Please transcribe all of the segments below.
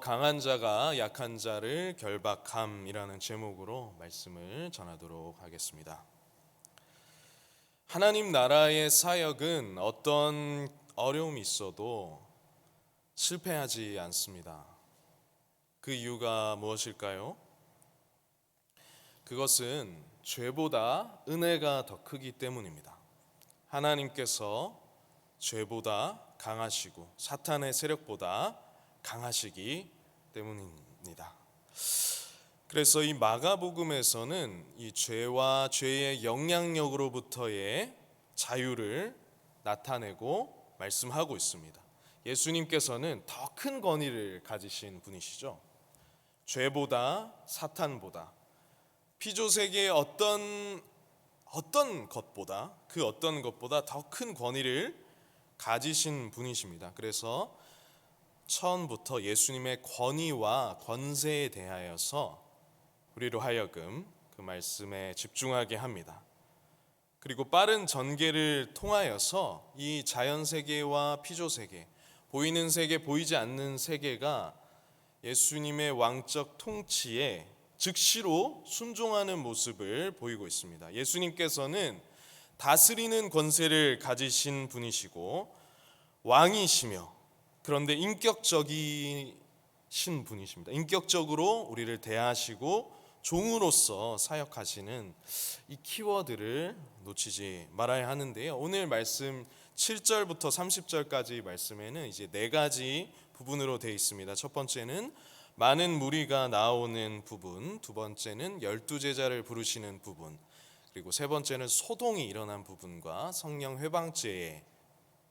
강한 자가 약한 자를 결박함이라는 제목으로 말씀을 전하도록 하겠습니다. 하나님 나라의 사역은 어떤 어려움이 있어도 실패하지 않습니다. 그 이유가 무엇일까요? 그것은 죄보다 은혜가 더 크기 때문입니다. 하나님께서 죄보다 강하시고 사탄의 세력보다 강하시기 때문입니다. 그래서 이 마가복음에서는 이 죄와 죄의 영향력으로부터의 자유를 나타내고 말씀하고 있습니다. 예수님께서는 더 큰 권위를 가지신 분이시죠. 죄보다 사탄보다 피조세계의 어떤 것보다 그 어떤 것보다 더 큰 권위를 가지신 분이십니다. 그래서 처음부터 예수님의 권위와 권세에 대하여서 우리로 하여금 그 말씀에 집중하게 합니다. 그리고 빠른 전개를 통하여서 이 자연세계와 피조세계, 보이는 세계, 보이지 않는 세계가 예수님의 왕적 통치에 즉시로 순종하는 모습을 보이고 있습니다. 예수님께서는 다스리는 권세를 가지신 분이시고 왕이시며 그런데 인격적이신 분이십니다. 인격적으로 우리를 대하시고 종으로서 사역하시는 이 키워드를 놓치지 말아야 하는데요. 오늘 말씀 7절부터 30절까지 말씀에는 이제 네 가지 부분으로 되어 있습니다. 첫 번째는 많은 무리가 나오는 부분, 두 번째는 12제자를 부르시는 부분, 그리고 세 번째는 소동이 일어난 부분과 성령 회방죄에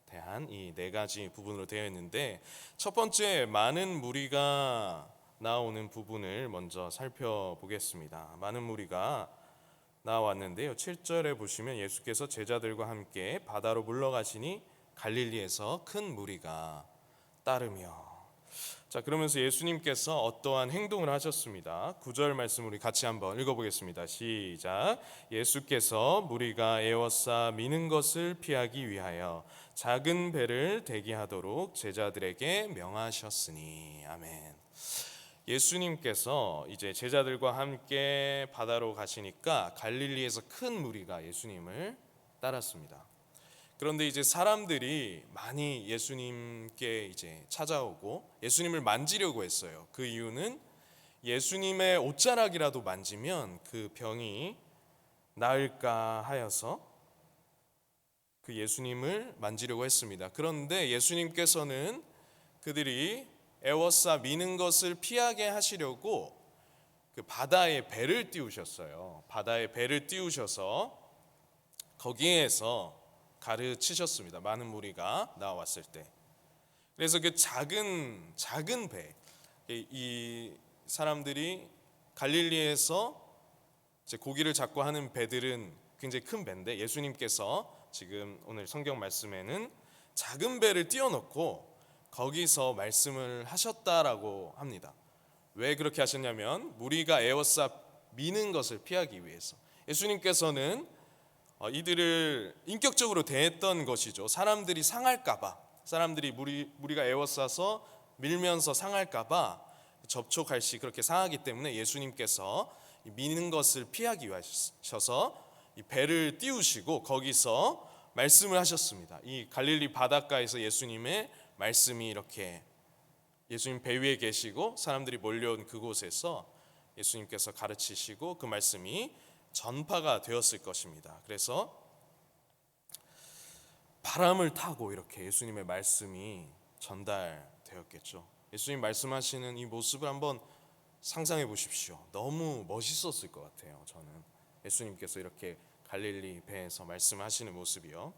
대한 이 네 가지 부분으로 되어 있는데, 첫 번째 많은 무리가 나오는 부분을 먼저 살펴보겠습니다. 많은 무리가 나왔는데요. 7절에 보시면 예수께서 제자들과 함께 바다로 물러가시니 갈릴리에서 큰 무리가 따르며. 자, 그러면서 예수님께서 어떠한 행동을 하셨습니다. 9절 말씀 우리 같이 한번 읽어보겠습니다. 시작. 예수께서 무리가 에워싸 미는 것을 피하기 위하여 작은 배를 대기하도록 제자들에게 명하셨으니. 아멘. 예수님께서 이제 제자들과 함께 바다로 가시니까 갈릴리에서 큰 무리가 예수님을 따랐습니다. 그런데 이제 사람들이 많이 예수님께 이제 찾아오고 예수님을 만지려고 했어요. 그 이유는 예수님의 옷자락이라도 만지면 그 병이 나을까 하여서 그 예수님을 만지려고 했습니다. 그런데 예수님께서는 그들이 에워싸 미는 것을 피하게 하시려고 그 바다에 배를 띄우셨어요. 바다에 배를 띄우셔서 거기에서 가르치셨습니다. 많은 무리가 나왔을 때. 그래서 그 작은 배, 이 사람들이 갈릴리에서 이제 고기를 잡고 하는 배들은 굉장히 큰 배인데, 예수님께서 지금 오늘 성경 말씀에는 작은 배를 띄워놓고 거기서 말씀을 하셨다라고 합니다. 왜 그렇게 하셨냐면 무리가 에워싸 미는 것을 피하기 위해서. 예수님께서는 이들을 인격적으로 대했던 것이죠. 사람들이 상할까봐, 사람들이 무리가 에워싸서 밀면서 상할까봐 접촉할 시 그렇게 상하기 때문에 예수님께서 미는 것을 피하기 위하셔서 이 배를 띄우시고 거기서 말씀을 하셨습니다. 이 갈릴리 바닷가에서 예수님의 말씀이 이렇게 예수님 배 위에 계시고 사람들이 몰려온 그곳에서 예수님께서 가르치시고 그 말씀이 전파가 되었을 것입니다. 그래서 바람을 타고 이렇게 예수님의 말씀이 전달되었겠죠. 예수님 말씀하시는 이 모습을 한번 상상해 보십시오. 너무 멋있었을 것 같아요. 저는 예수님께서 이렇게 갈릴리 배에서 말씀하시는 모습이요.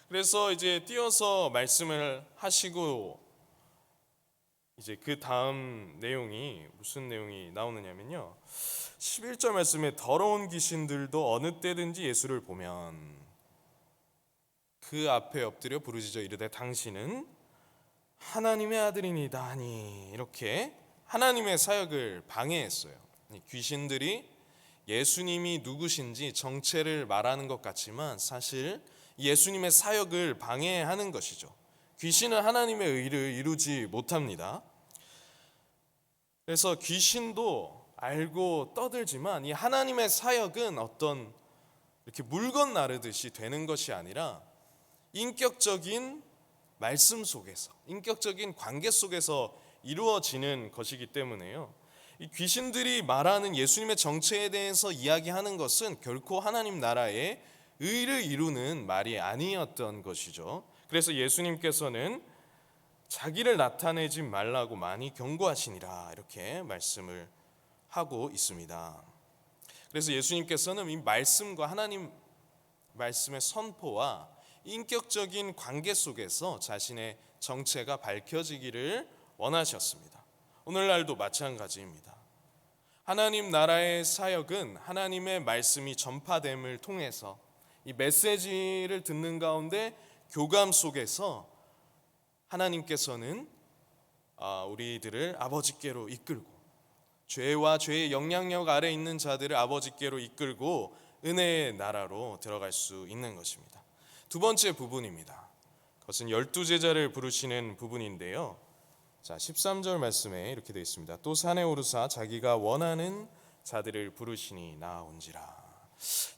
그래서 이제 띄어서 말씀을 하시고 이제 그 다음 내용이 무슨 내용이 나오느냐면요, 11절 말씀에 더러운 귀신들도 어느 때든지 예수를 보면 그 앞에 엎드려 부르짖어 이르되 당신은 하나님의 아들이니다 하니. 이렇게 하나님의 사역을 방해했어요. 귀신들이 예수님이 누구신지 정체를 말하는 것 같지만 사실 예수님의 사역을 방해하는 것이죠. 귀신은 하나님의 의를 이루지 못합니다. 그래서 귀신도 알고 떠들지만 이 하나님의 사역은 어떤 이렇게 물건 나르듯이 되는 것이 아니라 인격적인 말씀 속에서, 인격적인 관계 속에서 이루어지는 것이기 때문에요. 이 귀신들이 말하는 예수님의 정체에 대해서 이야기하는 것은 결코 하나님 나라의 의를 이루는 말이 아니었던 것이죠. 그래서 예수님께서는 자기를 나타내지 말라고 많이 경고하시니라 이렇게 말씀을 하고 있습니다. 그래서 예수님께서는 이 말씀과 하나님 말씀의 선포와 인격적인 관계 속에서 자신의 정체가 밝혀지기를 원하셨습니다. 오늘날도 마찬가지입니다. 하나님 나라의 사역은 하나님의 말씀이 전파됨을 통해서 이 메시지를 듣는 가운데 교감 속에서 하나님께서는 우리들을 아버지께로 이끌고 죄와 죄의 영향력 아래 있는 자들을 아버지께로 이끌고 은혜의 나라로 들어갈 수 있는 것입니다. 두 번째 부분입니다. 그것은 12제자를 부르시는 부분인데요. 자, 13절 말씀에 이렇게 되어 있습니다. 또 산에 오르사 자기가 원하는 자들을 부르시니 나아온지라.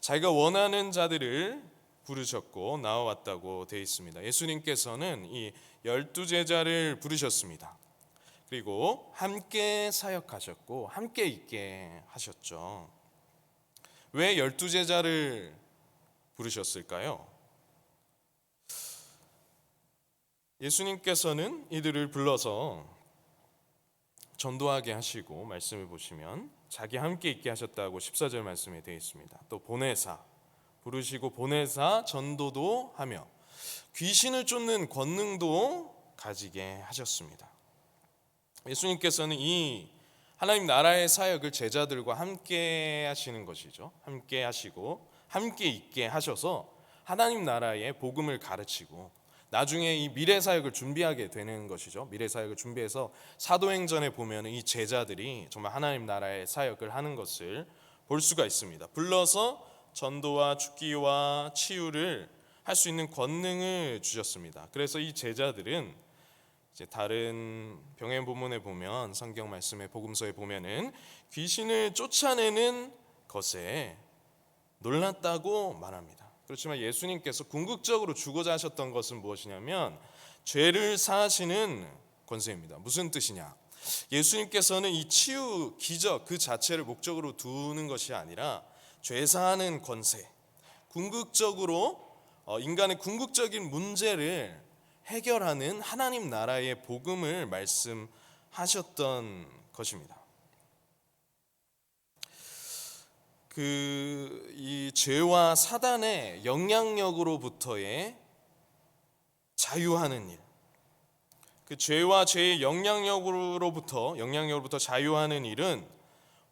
자기가 원하는 자들을 부르셨고 나와왔다고 되어 있습니다. 예수님께서는 이 12제자를 부르셨습니다. 그리고 함께 사역하셨고 함께 있게 하셨죠. 왜 12제자를 부르셨을까요? 예수님께서는 이들을 불러서 전도하게 하시고 말씀을 보시면 자기 함께 있게 하셨다고 14절 말씀에 되어 있습니다. 또 보내사 부르시고 보내사 전도도 하며 귀신을 쫓는 권능도 가지게 하셨습니다. 예수님께서는 이 하나님 나라의 사역을 제자들과 함께 하시는 것이죠. 함께 하시고 함께 있게 하셔서 하나님 나라의 복음을 가르치고 나중에 이 미래 사역을 준비하게 되는 것이죠. 미래 사역을 준비해서 사도행전에 보면 이 제자들이 정말 하나님 나라의 사역을 하는 것을 볼 수가 있습니다. 불러서 전도와 죽기와 치유를 할 수 있는 권능을 주셨습니다. 그래서 이 제자들은 이제 다른 병행 본문에 보면 성경 말씀의 복음서에 보면은 귀신을 쫓아내는 것에 놀랐다고 말합니다. 그렇지만 예수님께서 궁극적으로 주고자 하셨던 것은 무엇이냐면 죄를 사하시는 권세입니다. 무슨 뜻이냐? 예수님께서는 이 치유 기적 그 자체를 목적으로 두는 것이 아니라 죄 사하는 권세, 궁극적으로 인간의 궁극적인 문제를 해결하는 하나님 나라의 복음을 말씀하셨던 것입니다. 이 죄와 사단의 영향력으로부터의 자유하는 일, 그 죄와 죄의 영향력으로부터 자유하는 일은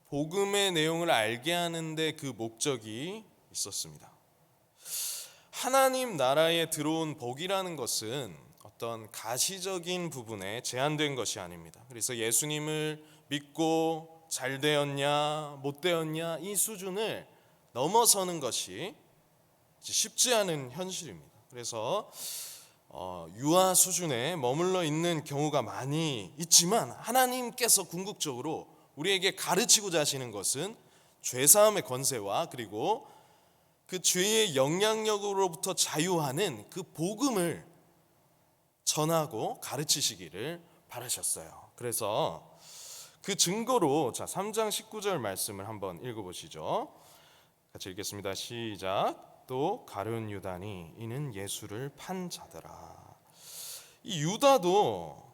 복음의 내용을 알게 하는데 그 목적이 있었습니다. 하나님 나라에 들어온 복이라는 것은 어떤 가시적인 부분에 제한된 것이 아닙니다. 그래서 예수님을 믿고 잘 되었냐 못 되었냐 이 수준을 넘어서는 것이 쉽지 않은 현실입니다. 그래서 유아 수준에 머물러 있는 경우가 많이 있지만 하나님께서 궁극적으로 우리에게 가르치고자 하시는 것은 죄사함의 권세와 그리고 그 죄의 영향력으로부터 자유하는 그 복음을 전하고 가르치시기를 바라셨어요. 그래서 그 증거로 3장 19절 말씀을 한번 읽어보시죠. 같이 읽겠습니다. 시작. 또 가룟 유다니 이는 예수를 판 자더라. 이 유다도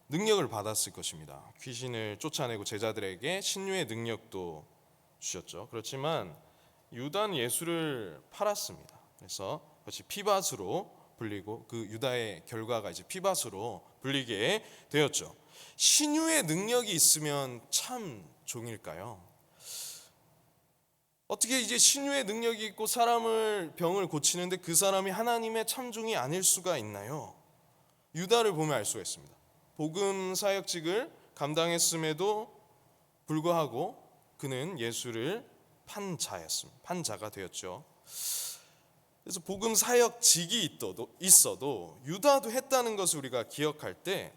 능력을 받았을 것입니다. 귀신을 쫓아내고 제자들에게 신유의 능력도 주셨죠. 그렇지만 유다는 예수를 팔았습니다. 그래서 그것이 피밭으로 불리고 그 유다의 결과가 이제 피밭으로 불리게 되었죠. 신유의 능력이 있으면 참 종일까요? 어떻게 이제 신유의 능력이 있고 사람을 병을 고치는데 그 사람이 하나님의 참종이 아닐 수가 있나요? 유다를 보면 알 수가 있습니다. 복음 사역직을 감당했음에도 불구하고 그는 예수를 판 자가 되었죠. 그래서 복음 사역직이 있어도 유다도 했다는 것을 우리가 기억할 때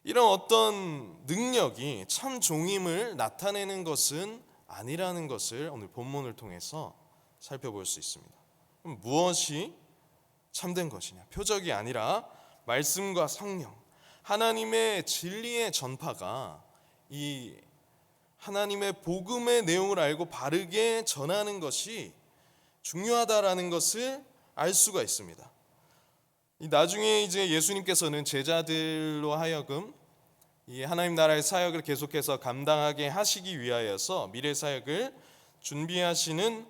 이런 어떤 능력이 참 종임을 나타내는 것은 아니라는 것을 오늘 본문을 통해서 살펴볼 수 있습니다. 그럼 무엇이 참된 것이냐? 표적이 아니라 말씀과 성령, 하나님의 진리의 전파가 이 하나님의 복음의 내용을 알고 바르게 전하는 것이 중요하다라는 것을 알 수가 있습니다. 나중에 이제 예수님께서는 제자들로 하여금 이 하나님 나라의 사역을 계속해서 감당하게 하시기 위하여서 미래 사역을 준비하시는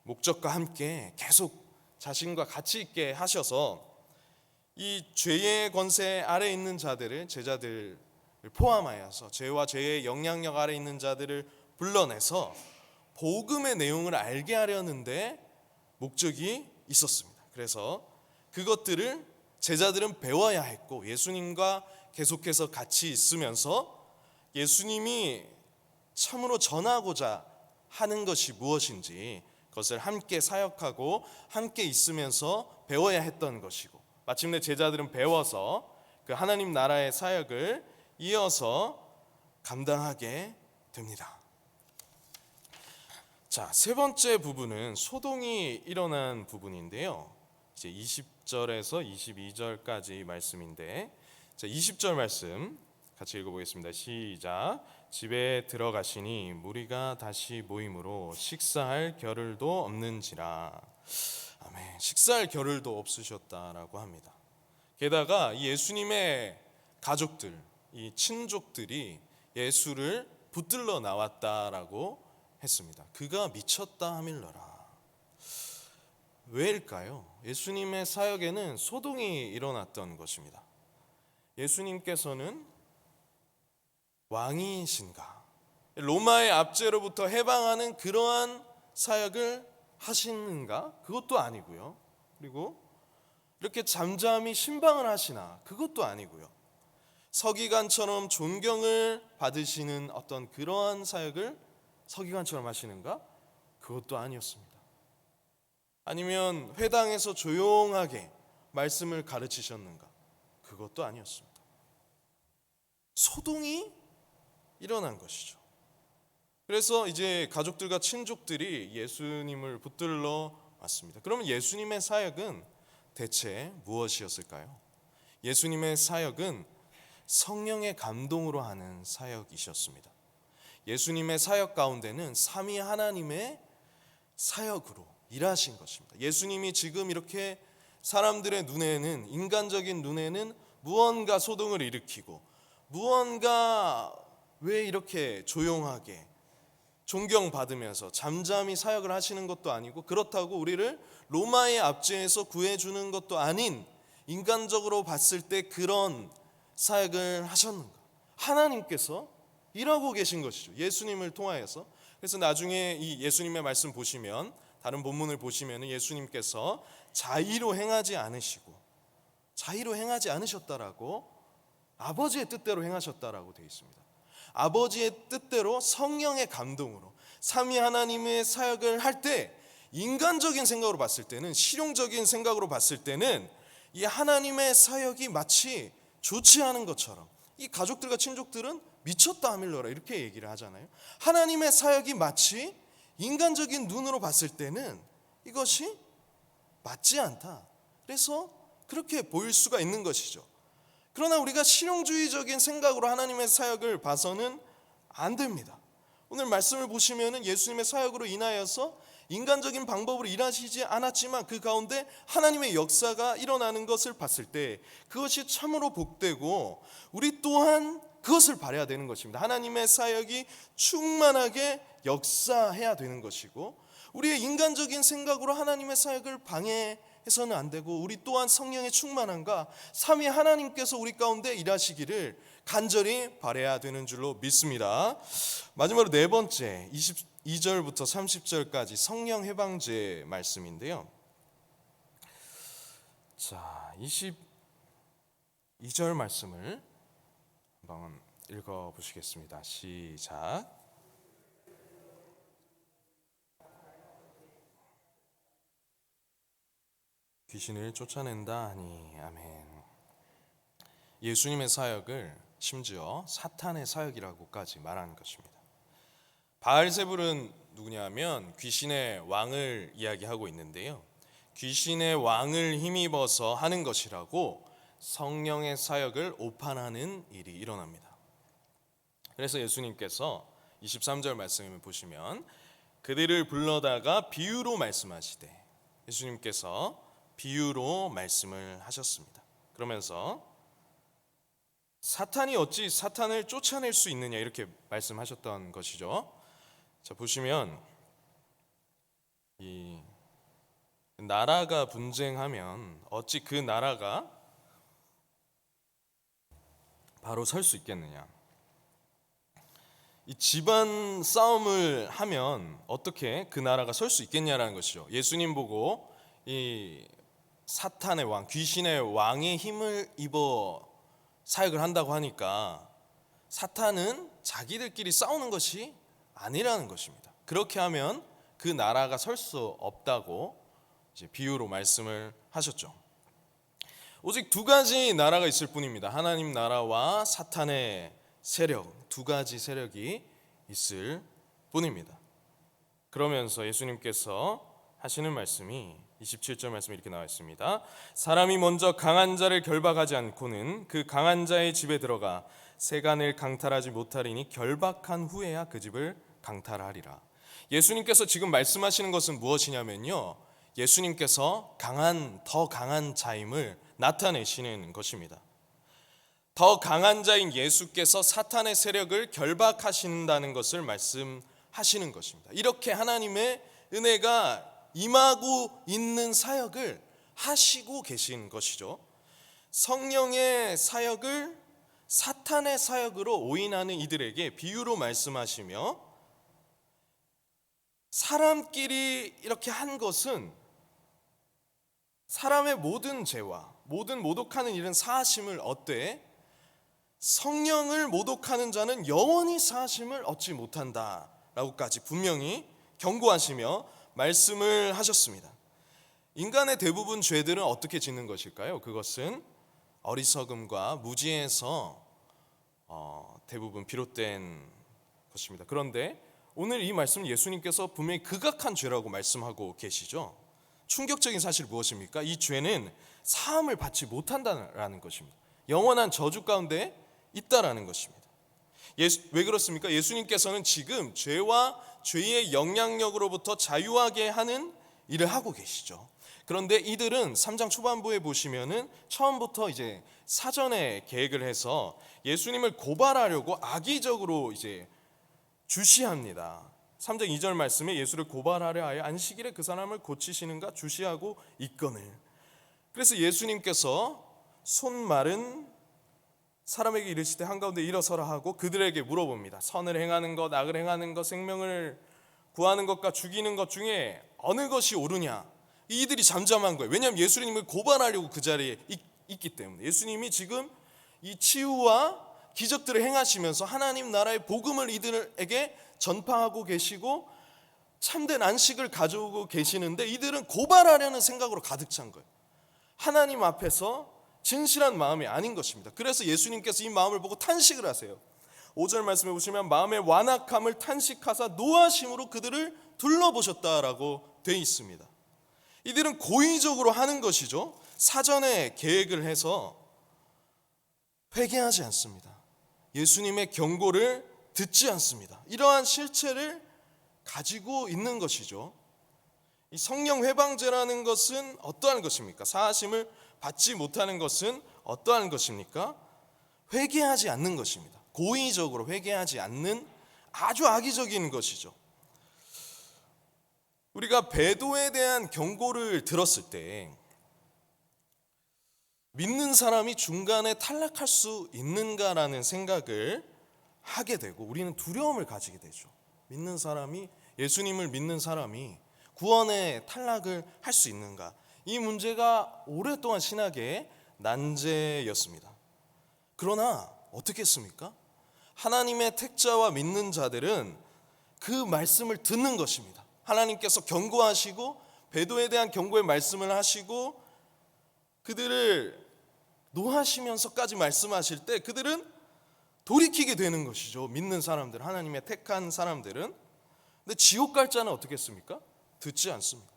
목적과 함께 계속 자신과 같이 있게 하셔서 이 죄의 권세 아래 있는 자들을, 제자들을 포함하여서 죄와 죄의 영향력 아래 있는 자들을 불러내서 복음의 내용을 알게 하려는데 목적이 있었습니다. 그래서 그것들을 제자들은 배워야 했고, 예수님과 계속해서 같이 있으면서 예수님이 참으로 전하고자 하는 것이 무엇인지 그것을 함께 사역하고 함께 있으면서 배워야 했던 것이고, 마침내 제자들은 배워서 그 하나님 나라의 사역을 이어서 감당하게 됩니다. 자, 세 번째 부분은 소동이 일어난 부분인데요. 이제 20절에서 22절까지 말씀인데, 자, 20절 말씀 같이 읽어보겠습니다. 시작. 집에 들어가시니 무리가 다시 모임으로 식사할 겨를도 없는지라. 아멘. 식사할 겨를도 없으셨다라고 합니다. 게다가 이 예수님의 가족들, 이 친족들이 예수를 붙들러 나왔다라고 했습니다. 그가 미쳤다 하밀러라. 왜일까요? 예수님의 사역에는 소동이 일어났던 것입니다. 예수님께서는 왕이신가? 로마의 압제로부터 해방하는 그러한 사역을 하시는가? 그것도 아니고요. 그리고 이렇게 잠잠히 신방을 하시나? 그것도 아니고요. 서기관처럼 존경을 받으시는 어떤 그러한 사역을 서기관처럼 하시는가? 그것도 아니었습니다. 아니면 회당에서 조용하게 말씀을 가르치셨는가? 그것도 아니었습니다. 소동이 일어난 것이죠. 그래서 이제 가족들과 친족들이 예수님을 붙들러 왔습니다. 그러면 예수님의 사역은 대체 무엇이었을까요? 예수님의 사역은 성령의 감동으로 하는 사역이셨습니다. 예수님의 사역 가운데는 삼위 하나님의 사역으로 일하신 것입니다. 예수님이 지금 이렇게 사람들의 눈에는, 인간적인 눈에는 무언가 소동을 일으키고, 무언가 왜 이렇게 조용하게 존경받으면서 잠잠히 사역을 하시는 것도 아니고, 그렇다고 우리를 로마의 압제에서 구해주는 것도 아닌 인간적으로 봤을 때 그런 사역을 하셨는가? 하나님께서 일하고 계신 것이죠. 예수님을 통하여서. 그래서 나중에 이 예수님의 말씀 보시면, 다른 본문을 보시면 예수님께서 자의로 행하지 않으셨다라고, 아버지의 뜻대로 행하셨다라고 되어 있습니다. 아버지의 뜻대로 성령의 감동으로 삼위 하나님의 사역을 할 때, 인간적인 생각으로 봤을 때는, 실용적인 생각으로 봤을 때는 이 하나님의 사역이 마치 좋지 않은 것처럼, 이 가족들과 친족들은 미쳤다 하밀러라 이렇게 얘기를 하잖아요. 하나님의 사역이 마치 인간적인 눈으로 봤을 때는 이것이 맞지 않다. 그래서 그렇게 보일 수가 있는 것이죠. 그러나 우리가 실용주의적인 생각으로 하나님의 사역을 봐서는 안 됩니다. 오늘 말씀을 보시면 예수님의 사역으로 인하여서 인간적인 방법으로 일하시지 않았지만 그 가운데 하나님의 역사가 일어나는 것을 봤을 때 그것이 참으로 복되고, 우리 또한 그것을 바라야 되는 것입니다. 하나님의 사역이 충만하게 역사해야 되는 것이고, 우리의 인간적인 생각으로 하나님의 사역을 방해해서는 안 되고, 우리 또한 성령의 충만함과 삼위 하나님께서 우리 가운데 일하시기를 간절히 바라야 되는 줄로 믿습니다. 마지막으로 네 번째, 22절부터 30절까지 성령 해방제 말씀인데요. 자, 22절 말씀을 한번 읽어보시겠습니다. 시작. 귀신을 쫓아낸다 하니. 아멘. 예수님의 사역을 심지어 사탄의 사역이라고까지 말하는 것입니다. 바알세불은 누구냐면 귀신의 왕을 이야기하고 있는데요. 귀신의 왕을 힘입어서 하는 것이라고 성령의 사역을 오판하는 일이 일어납니다. 그래서 예수님께서 23절 말씀을 보시면 그들을 불러다가 비유로 말씀하시되, 예수님께서 비유로 말씀을 하셨습니다. 그러면서 사탄이 어찌 사탄을 쫓아낼 수 있느냐 이렇게 말씀하셨던 것이죠. 자, 보시면 이 나라가 분쟁하면 어찌 그 나라가 바로 설 수 있겠느냐. 이 집안 싸움을 하면 어떻게 그 나라가 설 수 있겠냐라는 것이죠. 예수님 보고 이 사탄의 왕, 귀신의 왕의 힘을 입어 사역을 한다고 하니까 사탄은 자기들끼리 싸우는 것이 아니라는 것입니다. 그렇게 하면 그 나라가 설 수 없다고 이제 비유로 말씀을 하셨죠. 오직 두 가지 나라가 있을 뿐입니다. 하나님 나라와 사탄의 세력, 두 가지 세력이 있을 뿐입니다. 그러면서 예수님께서 하시는 말씀이 27절 말씀이 이렇게 나와 있습니다. 사람이 먼저 강한 자를 결박하지 않고는 그 강한 자의 집에 들어가 세간을 강탈하지 못하리니 결박한 후에야 그 집을 강탈하리라. 예수님께서 지금 말씀하시는 것은 무엇이냐면요, 예수님께서 더 강한 자임을 나타내시는 것입니다. 더 강한 자인 예수께서 사탄의 세력을 결박하신다는 것을 말씀하시는 것입니다. 이렇게 하나님의 은혜가 임하고 있는 사역을 하시고 계신 것이죠. 성령의 사역을 사탄의 사역으로 오인하는 이들에게 비유로 말씀하시며, 사람끼리 이렇게 한 것은 사람의 모든 죄와 모든 모독하는 일은 사하심을 얻되 성령을 모독하는 자는 영원히 사하심을 얻지 못한다 라고까지 분명히 경고하시며 말씀을 하셨습니다. 인간의 대부분 죄들은 어떻게 짓는 것일까요? 그것은 어리석음과 무지에서 대부분 비롯된 것입니다. 그런데 오늘 이 말씀은 예수님께서 분명히 극악한 죄라고 말씀하고 계시죠. 충격적인 사실 무엇입니까? 이 죄는 사함을 받지 못한다는 것입니다. 영원한 저주 가운데 있다라는 것입니다. 왜 그렇습니까? 예수님께서는 지금 죄와 죄의 영향력으로부터 자유하게 하는 일을 하고 계시죠. 그런데 이들은 3장 초반부에 보시면은 처음부터 이제 사전에 계획을 해서 예수님을 고발하려고 악의적으로 이제 주시합니다. 3장 2절 말씀에 예수를 고발하려 하여 안식일에 그 사람을 고치시는가 주시하고 있거늘. 그래서 예수님께서 손 마른 사람에게 이르시되 한가운데 일어서라 하고 그들에게 물어봅니다. 선을 행하는 것, 악을 행하는 것, 생명을 구하는 것과 죽이는 것 중에 어느 것이 옳으냐? 이들이 잠잠한 거예요. 왜냐하면 예수님을 고발하려고 그 자리에 있기 때문에. 예수님이 지금 이 치유와 기적들을 행하시면서 하나님 나라의 복음을 이들에게 전파하고 계시고 참된 안식을 가져오고 계시는데 이들은 고발하려는 생각으로 가득 찬 거예요. 하나님 앞에서 진실한 마음이 아닌 것입니다. 그래서 예수님께서 이 마음을 보고 탄식을 하세요. 5절 말씀해 보시면 마음의 완악함을 탄식하사 노하심으로 그들을 둘러보셨다라고 되어 있습니다. 이들은 고의적으로 하는 것이죠. 사전에 계획을 해서 회개하지 않습니다. 예수님의 경고를 듣지 않습니다. 이러한 실체를 가지고 있는 것이죠. 이 성령 회방죄라는 것은 어떠한 것입니까? 사하심을 받지 못하는 것은 어떠한 것입니까? 회개하지 않는 것입니다. 고의적으로 회개하지 않는 아주 악의적인 것이죠. 우리가 배도에 대한 경고를 들었을 때 믿는 사람이 중간에 탈락할 수 있는가라는 생각을 하게 되고 우리는 두려움을 가지게 되죠. 믿는 사람이, 예수님을 믿는 사람이 구원에 탈락을 할 수 있는가? 이 문제가 오랫동안 신학의 난제였습니다. 그러나 어떻게 했습니까? 하나님의 택자와 믿는 자들은 그 말씀을 듣는 것입니다. 하나님께서 경고하시고 배도에 대한 경고의 말씀을 하시고 그들을 노하시면서까지 말씀하실 때 그들은 돌이키게 되는 것이죠. 믿는 사람들, 하나님의 택한 사람들은. 근데 지옥 갈 자는 어떻겠습니까? 듣지 않습니다.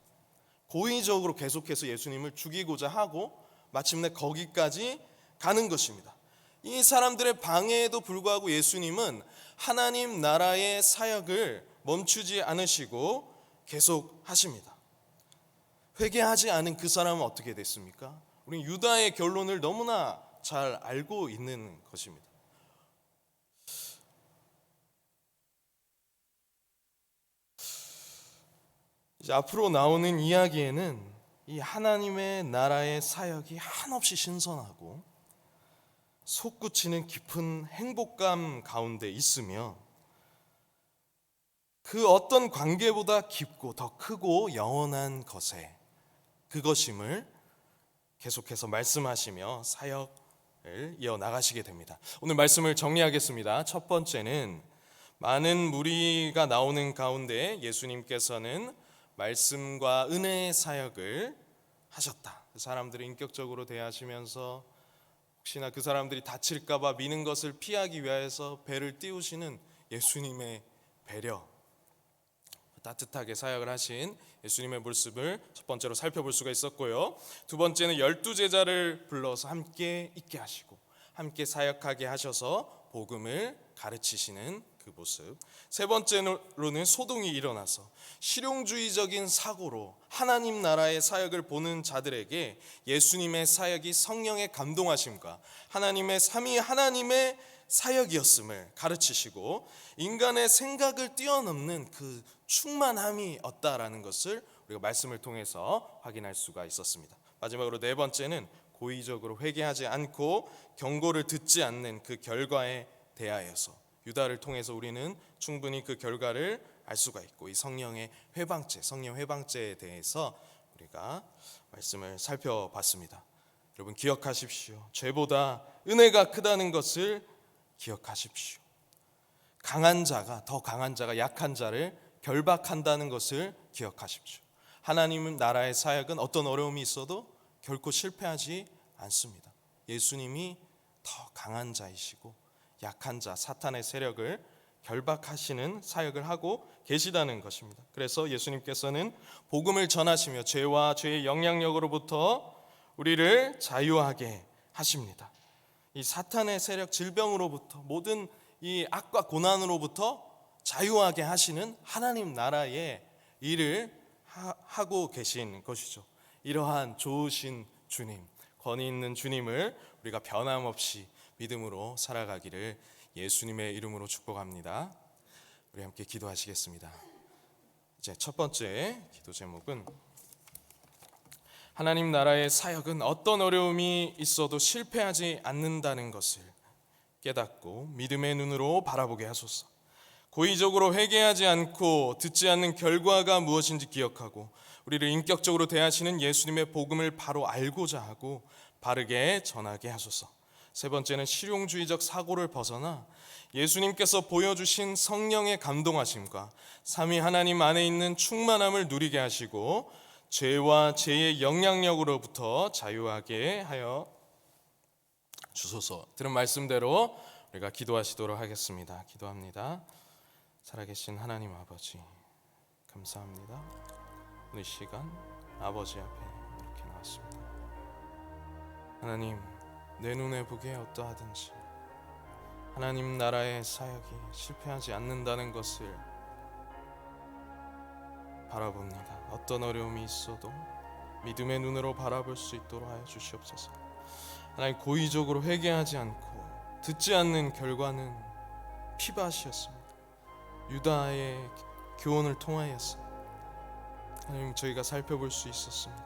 고의적으로 계속해서 예수님을 죽이고자 하고 마침내 거기까지 가는 것입니다. 이 사람들의 방해에도 불구하고 예수님은 하나님 나라의 사역을 멈추지 않으시고 계속 하십니다. 회개하지 않은 그 사람은 어떻게 됐습니까? 우리 유다의 결론을 너무나 잘 알고 있는 것입니다. 이제 앞으로 나오는 이야기에는 이 하나님의 나라의 사역이 한없이 신선하고 솟구치는 깊은 행복감 가운데 있으며 그 어떤 관계보다 깊고 더 크고 영원한 것에 그것임을 계속해서 말씀하시며 사역을 이어나가시게 됩니다. 오늘 말씀을 정리하겠습니다. 첫 번째는 많은 무리가 나오는 가운데 예수님께서는 말씀과 은혜의 사역을 하셨다. 그 사람들을 인격적으로 대하시면서 혹시나 그 사람들이 다칠까 봐 미는 것을 피하기 위해서 배를 띄우시는 예수님의 배려, 따뜻하게 사역을 하신 예수님의 모습을 첫 번째로 살펴볼 수가 있었고요. 두 번째는 12제자를 불러서 함께 있게 하시고 함께 사역하게 하셔서 복음을 가르치시는 그 모습. 세 번째로는 소동이 일어나서 실용주의적인 사고로 하나님 나라의 사역을 보는 자들에게 예수님의 사역이 성령의 감동하심과 하나님의 삼위 하나님의 사역이었음을 가르치시고 인간의 생각을 뛰어넘는 그 충만함이 없다라는 것을 우리가 말씀을 통해서 확인할 수가 있었습니다. 마지막으로 네 번째는 고의적으로 회개하지 않고 경고를 듣지 않는 그 결과에 대하여서 유다를 통해서 우리는 충분히 그 결과를 알 수가 있고 이 성령의 회방죄, 성령 회방죄에 대해서 우리가 말씀을 살펴봤습니다. 여러분 기억하십시오. 죄보다 은혜가 크다는 것을 기억하십시오. 강한 자가 더 강한 자가 약한 자를 결박한다는 것을 기억하십시오. 하나님 나라의 사역은 어떤 어려움이 있어도 결코 실패하지 않습니다. 예수님이 더 강한 자이시고 약한 자 사탄의 세력을 결박하시는 사역을 하고 계시다는 것입니다. 그래서 예수님께서는 복음을 전하시며 죄와 죄의 영향력으로부터 우리를 자유하게 하십니다. 이 사탄의 세력, 질병으로부터 모든 이 악과 고난으로부터 자유하게 하시는 하나님 나라의 일을 하고 계신 것이죠. 이러한 좋으신 주님, 권위 있는 주님을 우리가 변함없이 믿음으로 살아가기를 예수님의 이름으로 축복합니다. 우리 함께 기도하시겠습니다. 이제 첫 번째 기도 제목은 하나님 나라의 사역은 어떤 어려움이 있어도 실패하지 않는다는 것을 깨닫고 믿음의 눈으로 바라보게 하소서. 고의적으로 회개하지 않고 듣지 않는 결과가 무엇인지 기억하고 우리를 인격적으로 대하시는 예수님의 복음을 바로 알고자 하고 바르게 전하게 하소서. 세 번째는 실용주의적 사고를 벗어나 예수님께서 보여주신 성령의 감동하심과 삼위 하나님 안에 있는 충만함을 누리게 하시고 죄와 죄의 영향력으로부터 자유하게 하여 주소서. 들은 말씀대로 우리가 기도하시도록 하겠습니다. 기도합니다. 살아계신 하나님 아버지, 감사합니다. 오늘 시간 아버지 앞에 이렇게 나왔습니다. 하나님, 내 눈에 보기에 어떠하든지 하나님 나라의 사역이 실패하지 않는다는 것을 바라봅니다. 어떤 어려움이 있어도 믿음의 눈으로 바라볼 수 있도록 하여 주시옵소서. 하나님, 고의적으로 회개하지 않고 듣지 않는 결과는 피바시였습니다. 유다의 교훈을 통하여서 하나님 저희가 살펴볼 수 있었습니다.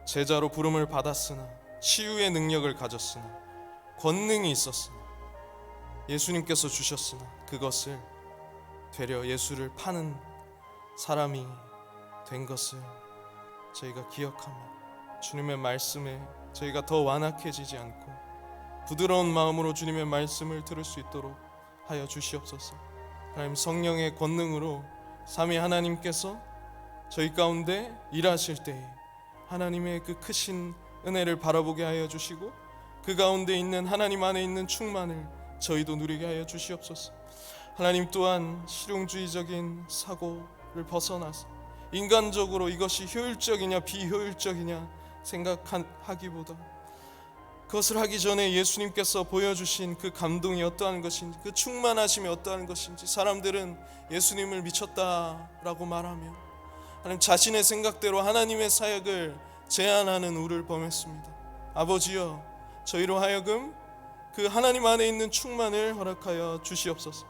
제자로 부름을 받았으나 치유의 능력을 가졌으나 권능이 있었으나 예수님께서 주셨으나 그것을 되려 예수를 파는 사람이 된 것을 저희가 기억하며 주님의 말씀에 저희가 더 완악해지지 않고 부드러운 마음으로 주님의 말씀을 들을 수 있도록 하여 주시옵소서. 하나님, 성령의 권능으로 삼위 하나님께서 저희 가운데 일하실 때에 하나님의 그 크신 은혜를 바라보게 하여 주시고 그 가운데 있는 하나님 안에 있는 충만을 저희도 누리게 하여 주시옵소서. 하나님 또한 실용주의적인 사고를 벗어나서 인간적으로 이것이 효율적이냐 비효율적이냐 생각하기보다 그것을 하기 전에 예수님께서 보여주신 그 감동이 어떠한 것인지, 그 충만하심이 어떠한 것인지, 사람들은 예수님을 미쳤다라고 말하며 하나님 자신의 생각대로 하나님의 사역을 제안하는 우를 범했습니다. 아버지여, 저희로 하여금 그 하나님 안에 있는 충만을 허락하여 주시옵소서.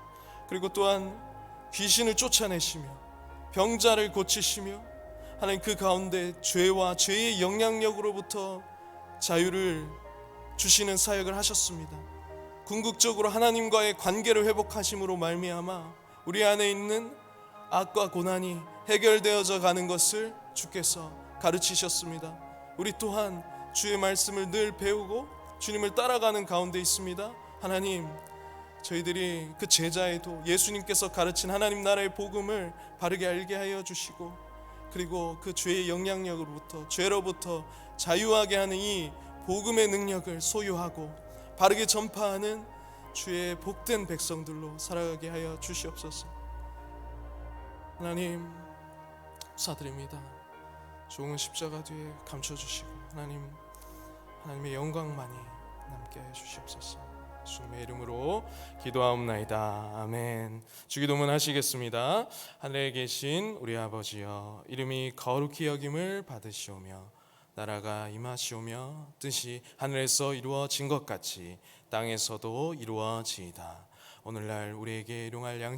그리고 또한 귀신을 쫓아내시며 병자를 고치시며 하나님 그 가운데 죄와 죄의 영향력으로부터 자유를 주시는 사역을 하셨습니다. 궁극적으로 하나님과의 관계를 회복하심으로 말미암아 우리 안에 있는 악과 고난이 해결되어져 가는 것을 주께서 가르치셨습니다. 우리 또한 주의 말씀을 늘 배우고 주님을 따라가는 가운데 있습니다. 하나님, 저희들이 그 제자에도 예수님께서 가르친 하나님 나라의 복음을 바르게 알게 하여 주시고, 그리고 그 죄의 영향력으로부터, 죄로부터 자유하게 하는 이 복음의 능력을 소유하고 바르게 전파하는 주의 복된 백성들로 살아가게 하여 주시옵소서. 하나님, 감사드립니다. 좋은 십자가 뒤에 감춰주시고 하나님의 영광만이 남게 하여 주시옵소서. 주님의 이름으로 기도하옵나이다. 아멘. 주기도문 하시겠습니다. 하늘에 계신 우리 아버지여, 이름이 거룩히 여김을 받으시오며 나라가 임하시오며 뜻이 하늘에서 이루어진 것 같이 땅에서도 이루어지이다. 오늘날 우리에게 일용할 양식